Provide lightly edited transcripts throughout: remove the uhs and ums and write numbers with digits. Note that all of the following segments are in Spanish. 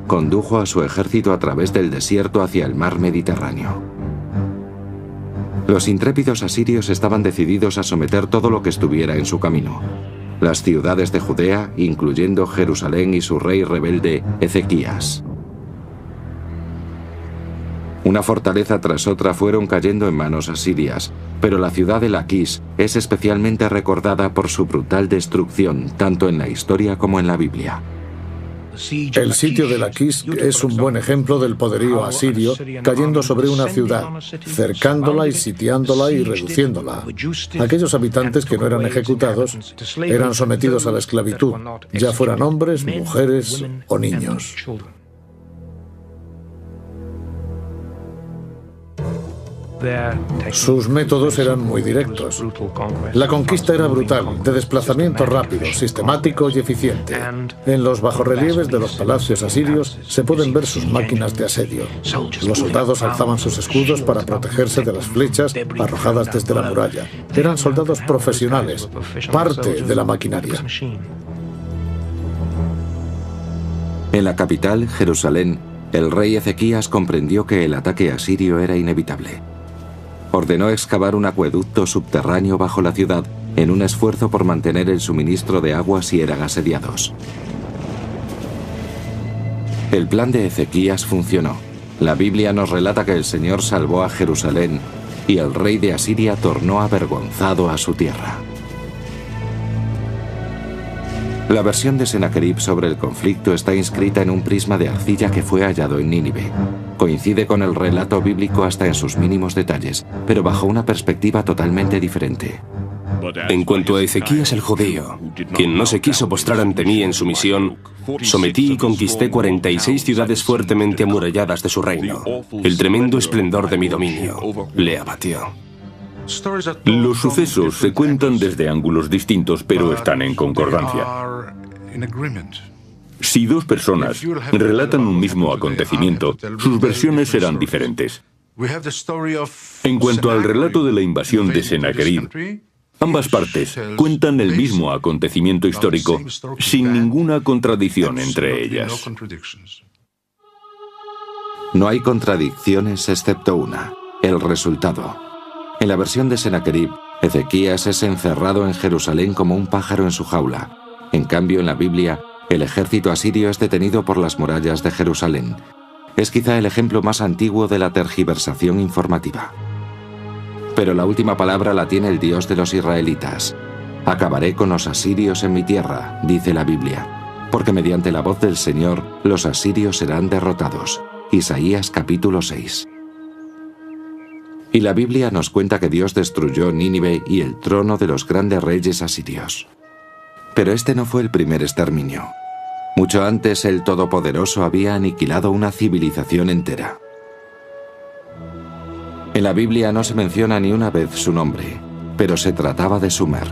condujo a su ejército a través del desierto hacia el mar Mediterráneo. Los intrépidos asirios estaban decididos a someter todo lo que estuviera en su camino. Las ciudades de Judea, incluyendo Jerusalén y su rey rebelde, Ezequías. Una fortaleza tras otra fueron cayendo en manos asirias, pero la ciudad de Laquis es especialmente recordada por su brutal destrucción, tanto en la historia como en la Biblia. El sitio de Laquis es un buen ejemplo del poderío asirio cayendo sobre una ciudad, cercándola y sitiándola y reduciéndola. Aquellos habitantes que no eran ejecutados eran sometidos a la esclavitud, ya fueran hombres, mujeres o niños. Sus métodos eran muy directos. La conquista era brutal, de desplazamiento rápido, sistemático y eficiente. En los bajorrelieves de los palacios asirios se pueden ver sus máquinas de asedio. Los soldados alzaban sus escudos para protegerse de las flechas arrojadas desde la muralla. Eran soldados profesionales, parte de la maquinaria. En la capital, Jerusalén, el rey Ezequías comprendió que el ataque asirio era inevitable. Ordenó excavar un acueducto subterráneo bajo la ciudad en un esfuerzo por mantener el suministro de agua si eran asediados. El plan de Ezequías funcionó. La Biblia nos relata que el Señor salvó a Jerusalén y el rey de Asiria tornó avergonzado a su tierra. La versión de Sennacherib sobre el conflicto está inscrita en un prisma de arcilla que fue hallado en Nínive. Coincide con el relato bíblico hasta en sus mínimos detalles, pero bajo una perspectiva totalmente diferente. En cuanto a Ezequías el judío, quien no se quiso postrar ante mí en su misión, sometí y conquisté 46 ciudades fuertemente amuralladas de su reino. El tremendo esplendor de mi dominio le abatió. Los sucesos se cuentan desde ángulos distintos, pero están en concordancia. Si dos personas relatan un mismo acontecimiento, sus versiones serán diferentes. En cuanto al relato de la invasión de Sennacherib, ambas partes cuentan el mismo acontecimiento histórico sin ninguna contradicción entre ellas. No hay contradicciones excepto una: el resultado. En la versión de Sennacherib, Ezequías es encerrado en Jerusalén como un pájaro en su jaula. En cambio, en la Biblia, el ejército asirio es detenido por las murallas de Jerusalén. Es quizá el ejemplo más antiguo de la tergiversación informativa. Pero la última palabra la tiene el Dios de los israelitas. Acabaré con los asirios en mi tierra, dice la Biblia, porque mediante la voz del Señor los asirios serán derrotados. Isaías capítulo 6. Y la Biblia nos cuenta que Dios destruyó Nínive y el trono de los grandes reyes asirios. Pero este no fue el primer exterminio. Mucho antes, el Todopoderoso había aniquilado una civilización entera. En la Biblia no se menciona ni una vez su nombre, pero se trataba de Sumer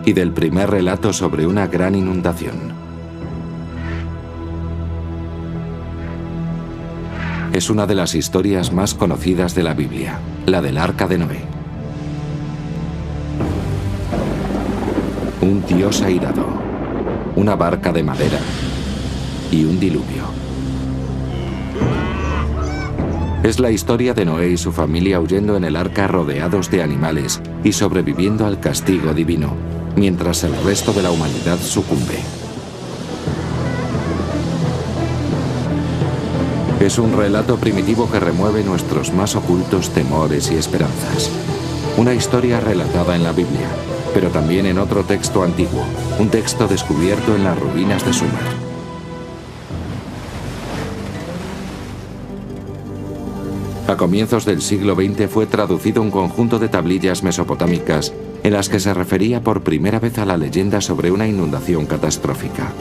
y del primer relato sobre una gran inundación. Es una de las historias más conocidas de la Biblia, la del Arca de Noé. Un Dios airado, una barca de madera y un diluvio. Es la historia de Noé y su familia huyendo en el arca rodeados de animales y sobreviviendo al castigo divino, mientras el resto de la humanidad sucumbe. Es un relato primitivo que remueve nuestros más ocultos temores y esperanzas. Una historia relatada en la Biblia, pero también en otro texto antiguo, un texto descubierto en las ruinas de Sumer. A comienzos del siglo XX fue traducido un conjunto de tablillas mesopotámicas en las que se refería por primera vez a la leyenda sobre una inundación catastrófica.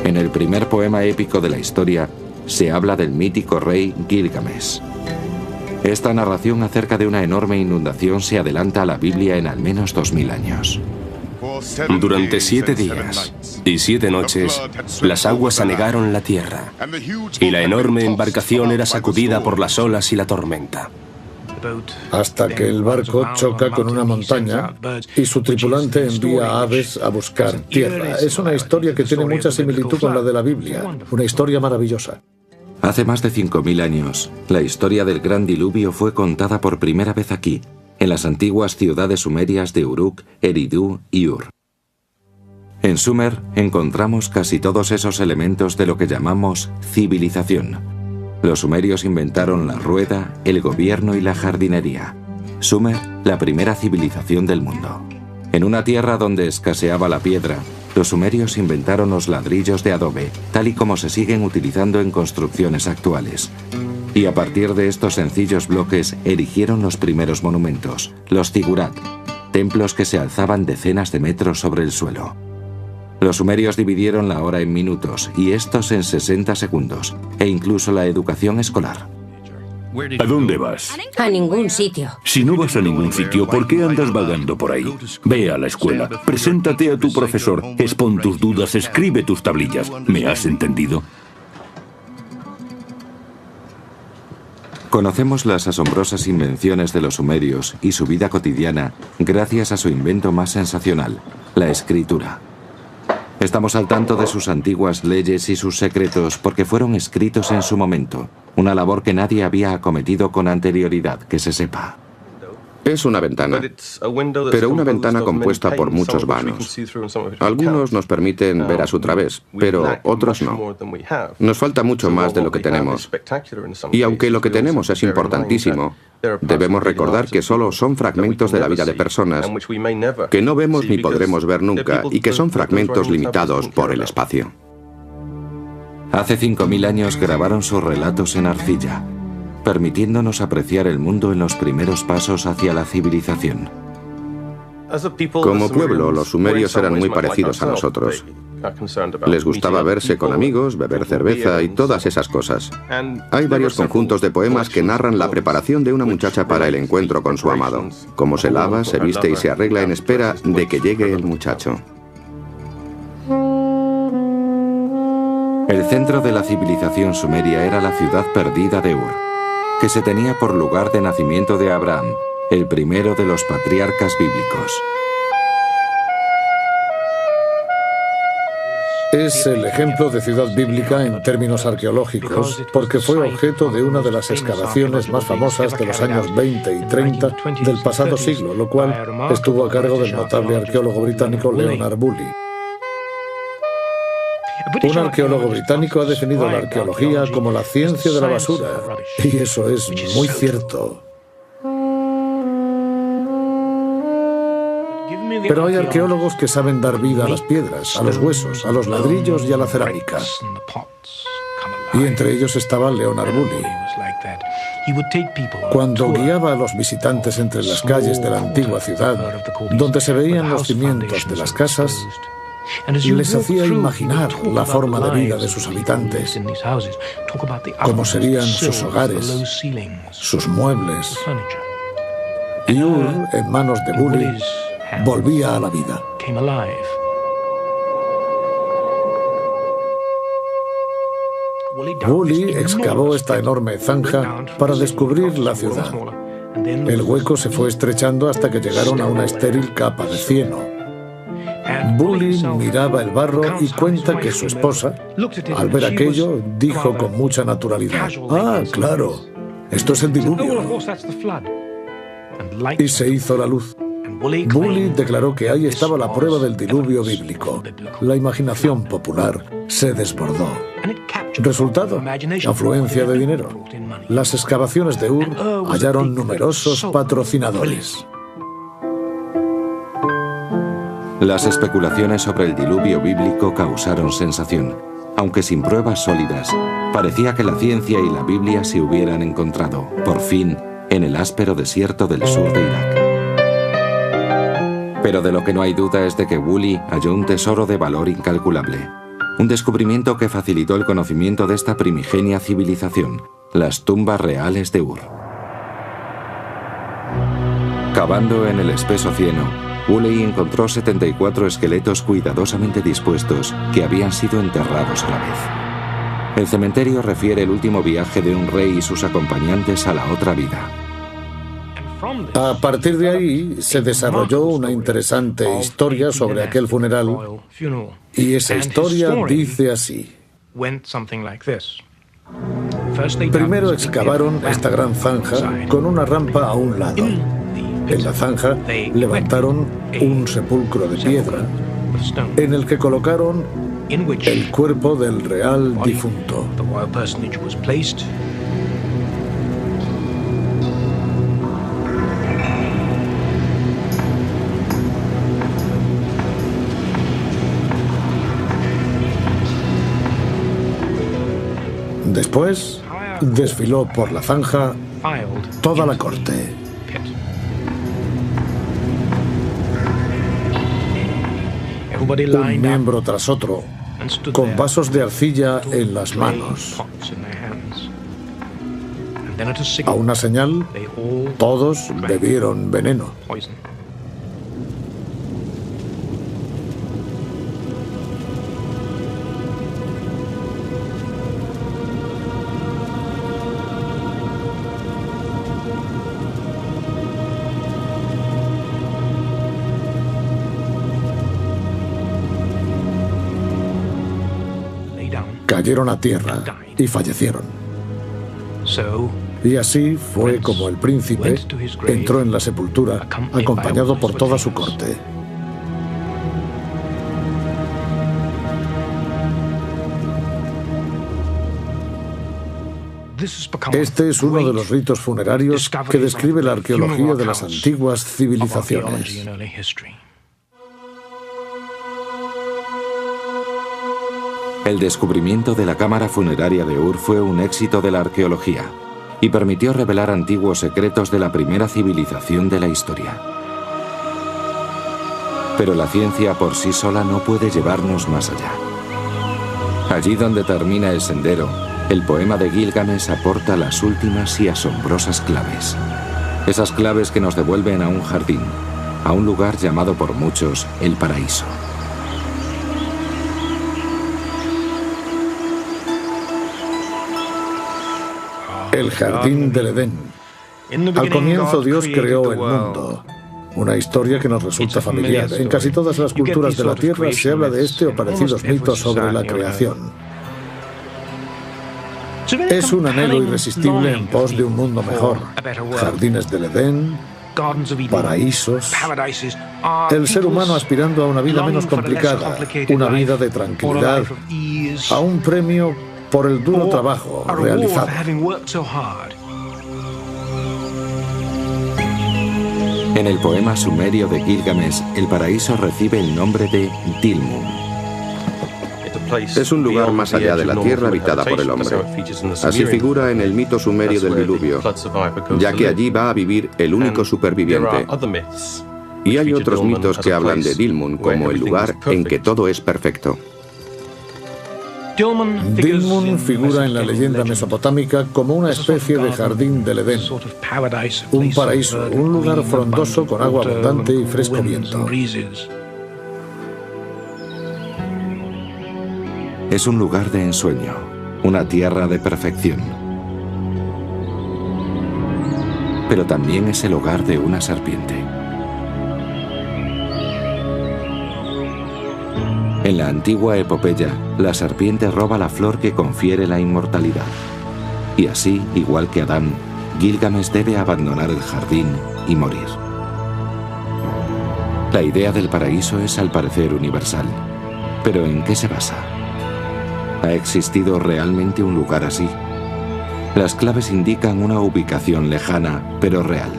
En el primer poema épico de la historia, se habla del mítico rey Gilgamesh. Esta narración acerca de una enorme inundación se adelanta a la Biblia en al menos 2000 años. Durante 7 días y 7 noches, las aguas anegaron la tierra, y la enorme embarcación era sacudida por las olas y la tormenta. hasta que el barco choca con una montaña y su tripulante envía aves a buscar tierra. Es una historia que tiene mucha similitud con la de la Biblia, una historia maravillosa. Hace más de 5.000 años, la historia del gran diluvio fue contada por primera vez aquí, en las antiguas ciudades sumerias de Uruk, Eridu y Ur. En Sumer encontramos casi todos esos elementos de lo que llamamos civilización. Los sumerios inventaron la rueda, el gobierno y la jardinería. Sumer, la primera civilización del mundo. En una tierra donde escaseaba la piedra, los sumerios inventaron los ladrillos de adobe, tal y como se siguen utilizando en construcciones actuales. Y a partir de estos sencillos bloques erigieron los primeros monumentos, los zigurat, templos que se alzaban decenas de metros sobre el suelo. Los sumerios dividieron la hora en minutos y estos en 60 segundos, e incluso la educación escolar. ¿A dónde vas? A ningún sitio. Si no vas a ningún sitio, ¿por qué andas vagando por ahí? Ve a la escuela, preséntate a tu profesor, expon tus dudas, escribe tus tablillas. ¿Me has entendido? Conocemos las asombrosas invenciones de los sumerios y su vida cotidiana gracias a su invento más sensacional, la escritura. Estamos al tanto de sus antiguas leyes y sus secretos porque fueron escritos en su momento, una labor que nadie había acometido con anterioridad, que se sepa. Es una ventana, pero una ventana compuesta por muchos vanos. Algunos nos permiten ver a su través, pero otros no. Nos falta mucho más de lo que tenemos. Y aunque lo que tenemos es importantísimo, debemos recordar que solo son fragmentos de la vida de personas que no vemos ni podremos ver nunca y que son fragmentos limitados por el espacio. Hace 5.000 años grabaron sus relatos en arcilla, permitiéndonos apreciar el mundo en los primeros pasos hacia la civilización. Como pueblo, los sumerios eran muy parecidos a nosotros. Les gustaba verse con amigos, beber cerveza y todas esas cosas. Hay varios conjuntos de poemas que narran la preparación de una muchacha para el encuentro con su amado. Cómo se lava, se viste y se arregla en espera de que llegue el muchacho. El centro de la civilización sumeria era la ciudad perdida de Ur, que se tenía por lugar de nacimiento de Abraham, el primero de los patriarcas bíblicos. Es el ejemplo de ciudad bíblica en términos arqueológicos, porque fue objeto de una de las excavaciones más famosas de los años 20 y 30 del pasado siglo, lo cual estuvo a cargo del notable arqueólogo británico Leonard Bully. Un arqueólogo británico ha definido la arqueología como la ciencia de la basura, y eso es muy cierto. Pero hay arqueólogos que saben dar vida a las piedras, a los huesos, a los ladrillos y a la cerámica. Y entre ellos estaba Leonard Bully. Cuando guiaba a los visitantes entre las calles de la antigua ciudad, donde se veían los cimientos de las casas, les hacía imaginar la forma de vida de sus habitantes, cómo serían sus hogares, sus muebles. Y Ur, en manos de Bully, volvía a la vida. Bully excavó esta enorme zanja para descubrir la ciudad. El hueco se fue estrechando hasta que llegaron a una estéril capa de cieno. Bully miraba el barro y cuenta que su esposa, al ver aquello, dijo con mucha naturalidad: «Ah, claro, esto es el diluvio». Y se hizo la luz. Bully declaró que ahí estaba la prueba del diluvio bíblico. La imaginación popular se desbordó. Resultado: afluencia de dinero. Las excavaciones de Ur hallaron numerosos patrocinadores. Las especulaciones sobre el diluvio bíblico causaron sensación. Aunque sin pruebas sólidas, parecía que la ciencia y la Biblia se hubieran encontrado, por fin, en el áspero desierto del sur de Irak. Pero de lo que no hay duda es de que Bully halló un tesoro de valor incalculable. Un descubrimiento que facilitó el conocimiento de esta primigenia civilización, las tumbas reales de Ur. Cavando en el espeso cieno, Bully encontró 74 esqueletos cuidadosamente dispuestos que habían sido enterrados a la vez. El cementerio refiere el último viaje de un rey y sus acompañantes a la otra vida. A partir de ahí se desarrolló una interesante historia sobre aquel funeral, y esa historia dice así. Primero excavaron esta gran zanja con una rampa a un lado. En la zanja levantaron un sepulcro de piedra en el que colocaron el cuerpo del real difunto. Después desfiló por la zanja toda la corte. Un miembro tras otro, con vasos de arcilla en las manos. A una señal, todos bebieron veneno. Cayeron a tierra y fallecieron. Y así fue como el príncipe entró en la sepultura, acompañado por toda su corte. Este es uno de los ritos funerarios que describe la arqueología de las antiguas civilizaciones. El descubrimiento de la cámara funeraria de Ur fue un éxito de la arqueología y permitió revelar antiguos secretos de la primera civilización de la historia. Pero la ciencia por sí sola no puede llevarnos más allá. Allí donde termina el sendero, el poema de Gilgamesh aporta las últimas y asombrosas claves. Esas claves que nos devuelven a un jardín, a un lugar llamado por muchos el paraíso. El jardín del Edén. Al comienzo Dios creó el mundo. Una historia que nos resulta familiar. En casi todas las culturas de la Tierra se habla de este o parecidos mitos sobre la creación. Es un anhelo irresistible en pos de un mundo mejor. Jardines del Edén, paraísos. El ser humano aspirando a una vida menos complicada, una vida de tranquilidad, a un premio por el duro trabajo realizado. En el poema sumerio de Gilgamesh, el paraíso recibe el nombre de Dilmun. Es un lugar más allá de la tierra habitada por el hombre. Así figura en el mito sumerio del diluvio, ya que allí va a vivir el único superviviente. Y hay otros mitos que hablan de Dilmun como el lugar en que todo es perfecto. Dilmun figura en la leyenda mesopotámica como una especie de jardín del Edén, un paraíso, un lugar frondoso con agua abundante y fresco viento. Es un lugar de ensueño, una tierra de perfección. Pero también es el hogar de una serpiente. En la antigua epopeya, la serpiente roba la flor que confiere la inmortalidad. Y así, igual que Adán, Gilgamesh debe abandonar el jardín y morir. La idea del paraíso es al parecer universal. ¿Pero en qué se basa? ¿Ha existido realmente un lugar así? Las claves indican una ubicación lejana, pero real.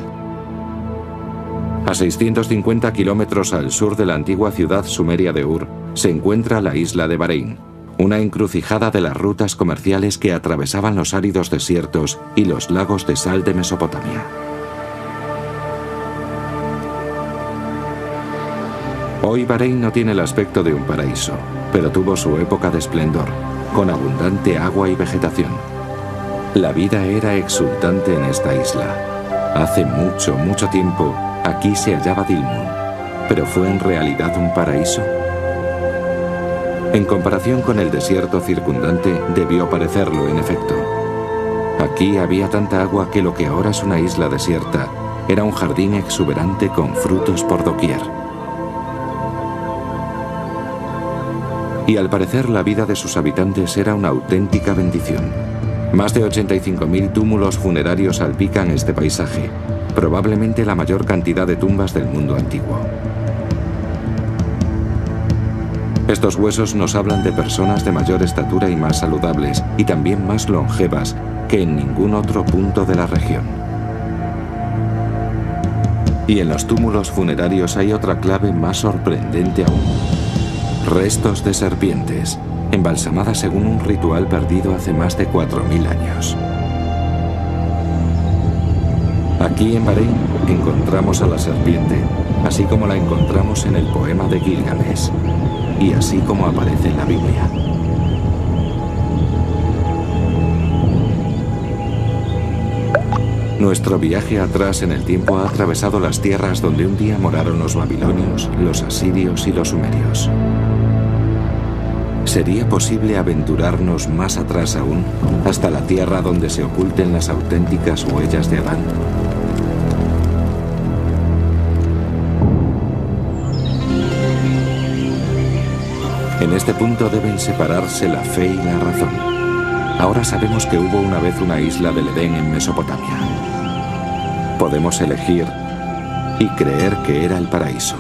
A 650 kilómetros al sur de la antigua ciudad sumeria de Ur, se encuentra la isla de Bahrein, una encrucijada de las rutas comerciales que atravesaban los áridos desiertos y los lagos de sal de Mesopotamia. Hoy Bahrein no tiene el aspecto de un paraíso, pero tuvo su época de esplendor, con abundante agua y vegetación. La vida era exultante en esta isla. Hace mucho, mucho tiempo, aquí se hallaba Dilmun, pero ¿fue en realidad un paraíso? En comparación con el desierto circundante, debió parecerlo en efecto. Aquí había tanta agua que lo que ahora es una isla desierta era un jardín exuberante con frutos por doquier. Y al parecer la vida de sus habitantes era una auténtica bendición. Más de 85.000 túmulos funerarios salpican este paisaje, probablemente la mayor cantidad de tumbas del mundo antiguo. Estos huesos nos hablan de personas de mayor estatura y más saludables, y también más longevas que en ningún otro punto de la región. Y en los túmulos funerarios hay otra clave más sorprendente aún. Restos de serpientes, embalsamadas según un ritual perdido hace más de 4.000 años. Aquí en Bahrein encontramos a la serpiente, así como la encontramos en el poema de Gilgamesh, y así como aparece en la Biblia. Nuestro viaje atrás en el tiempo ha atravesado las tierras donde un día moraron los babilonios, los asirios y los sumerios. ¿Sería posible aventurarnos más atrás aún, hasta la tierra donde se oculten las auténticas huellas de Adán? En este punto deben separarse la fe y la razón. Ahora sabemos que hubo una vez una isla del Edén en Mesopotamia. Podemos elegir y creer que era el paraíso.